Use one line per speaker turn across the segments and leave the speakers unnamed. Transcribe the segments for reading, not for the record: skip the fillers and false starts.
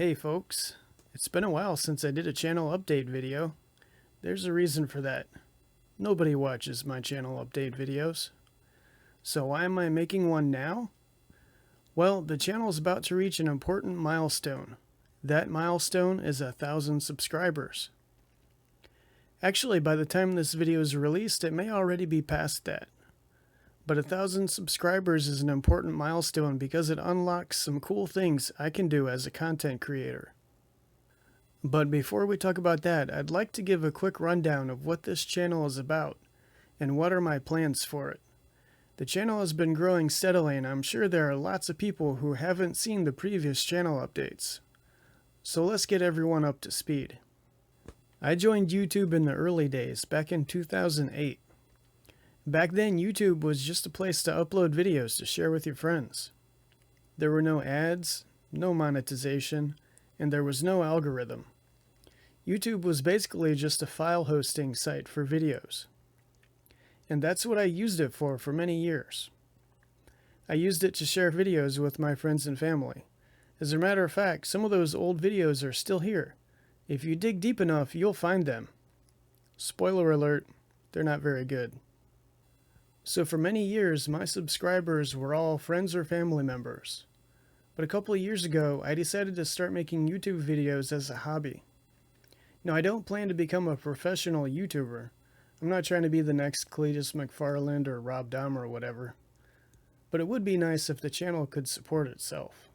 Hey folks, it's been a while since I did a channel update video. There's a reason for that. Nobody watches my channel update videos. So why am I making one now? Well, the channel is about to reach an important milestone. That milestone is 1,000 subscribers. Actually, by the time this video is released, it may already be past that. But 1,000 subscribers is an important milestone because it unlocks some cool things I can do as a content creator. But before we talk about that, I'd like to give a quick rundown of what this channel is about and what are my plans for it. The channel has been growing steadily, and I'm sure there are lots of people who haven't seen the previous channel updates. So let's get everyone up to speed. I joined YouTube in the early days, back in 2008. Back then, YouTube was just a place to upload videos to share with your friends. There were no ads, no monetization, and there was no algorithm. YouTube was basically just a file hosting site for videos. And that's what I used it for many years. I used it to share videos with my friends and family. As a matter of fact, some of those old videos are still here. If you dig deep enough, you'll find them. Spoiler alert, they're not very good. So for many years, my subscribers were all friends or family members. But a couple of years ago, I decided to start making YouTube videos as a hobby. Now, I don't plan to become a professional YouTuber. I'm not trying to be the next Cletus McFarland or Rob Dahmer or whatever. But it would be nice if the channel could support itself.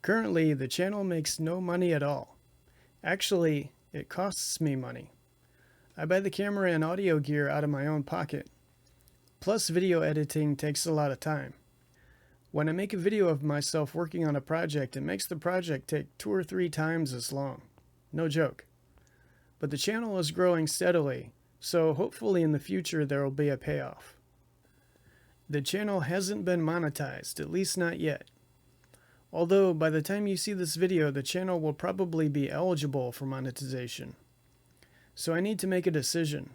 Currently, the channel makes no money at all. Actually, it costs me money. I buy the camera and audio gear out of my own pocket. Plus, video editing takes a lot of time. When I make a video of myself working on a project, it makes the project take 2 or 3 times as long. No joke. But the channel is growing steadily, so hopefully in the future there will be a payoff. The channel hasn't been monetized, at least not yet. Although, by the time you see this video, the channel will probably be eligible for monetization. So I need to make a decision.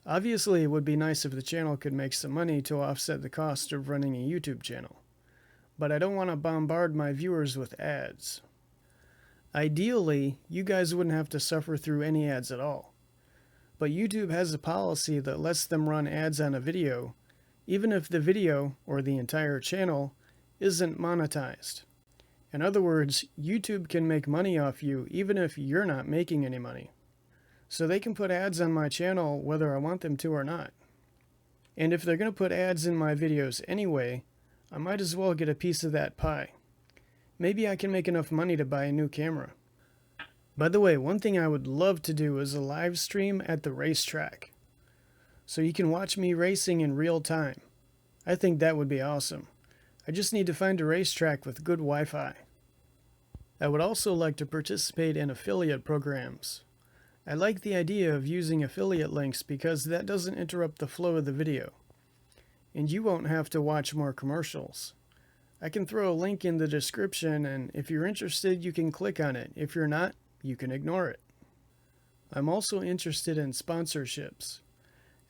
Obviously, it would be nice if the channel could make some money to offset the cost of running a YouTube channel. But I don't want to bombard my viewers with ads. Ideally, you guys wouldn't have to suffer through any ads at all. But YouTube has a policy that lets them run ads on a video, even if the video, or the entire channel, isn't monetized. In other words, YouTube can make money off you even if you're not making any money. So they can put ads on my channel whether I want them to or not. And if they're going to put ads in my videos anyway, I might as well get a piece of that pie. Maybe I can make enough money to buy a new camera. By the way, one thing I would love to do is a live stream at the racetrack. So you can watch me racing in real time. I think that would be awesome. I just need to find a racetrack with good Wi-Fi. I would also like to participate in affiliate programs. I like the idea of using affiliate links because that doesn't interrupt the flow of the video. And you won't have to watch more commercials. I can throw a link in the description, and if you're interested, you can click on it. If you're not, you can ignore it. I'm also interested in sponsorships.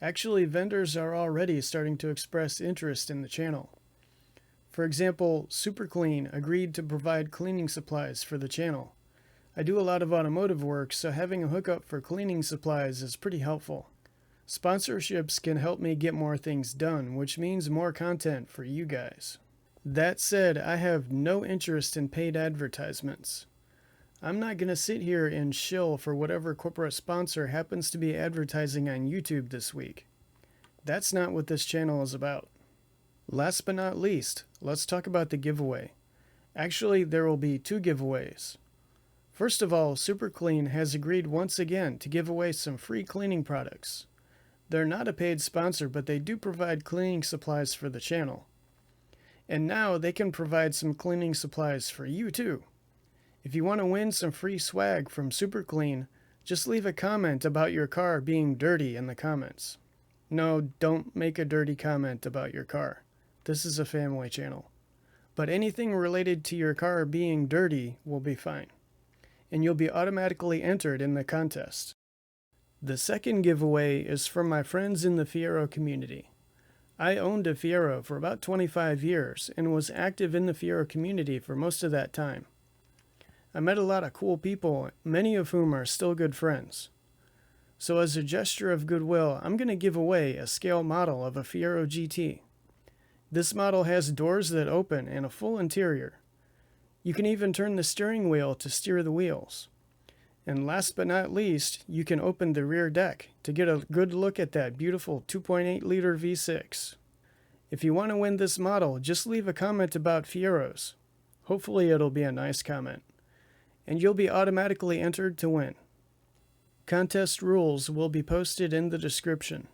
Actually, vendors are already starting to express interest in the channel. For example, Super Clean agreed to provide cleaning supplies for the channel. I do a lot of automotive work, so having a hookup for cleaning supplies is pretty helpful. Sponsorships can help me get more things done, which means more content for you guys. That said, I have no interest in paid advertisements. I'm not going to sit here and shill for whatever corporate sponsor happens to be advertising on YouTube this week. That's not what this channel is about. Last but not least, let's talk about the giveaway. Actually, there will be 2 giveaways. First of all, Super Clean has agreed once again to give away some free cleaning products. They're not a paid sponsor, but they do provide cleaning supplies for the channel. And now they can provide some cleaning supplies for you too. If you want to win some free swag from Super Clean, just leave a comment about your car being dirty in the comments. No, don't make a dirty comment about your car. This is a family channel. But anything related to your car being dirty will be fine. And you'll be automatically entered in the contest. The second giveaway is from my friends in the Fiero community. I owned a Fiero for about 25 years and was active in the Fiero community for most of that time. I met a lot of cool people, many of whom are still good friends. So as a gesture of goodwill, I'm going to give away a scale model of a Fiero GT. This model has doors that open and a full interior. You can even turn the steering wheel to steer the wheels. And last but not least, you can open the rear deck to get a good look at that beautiful 2.8 liter V6. If you want to win this model, just leave a comment about Fieros. Hopefully it'll be a nice comment. And you'll be automatically entered to win. Contest rules will be posted in the description.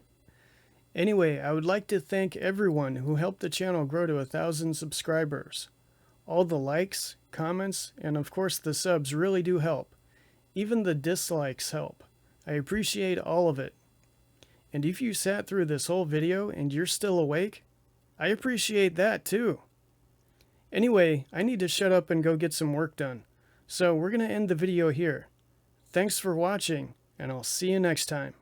Anyway, I would like to thank everyone who helped the channel grow to 1,000 subscribers. All the likes, comments, and of course the subs really do help. Even the dislikes help. I appreciate all of it. And if you sat through this whole video and you're still awake, I appreciate that too. Anyway, I need to shut up and go get some work done. So we're going to end the video here. Thanks for watching, and I'll see you next time.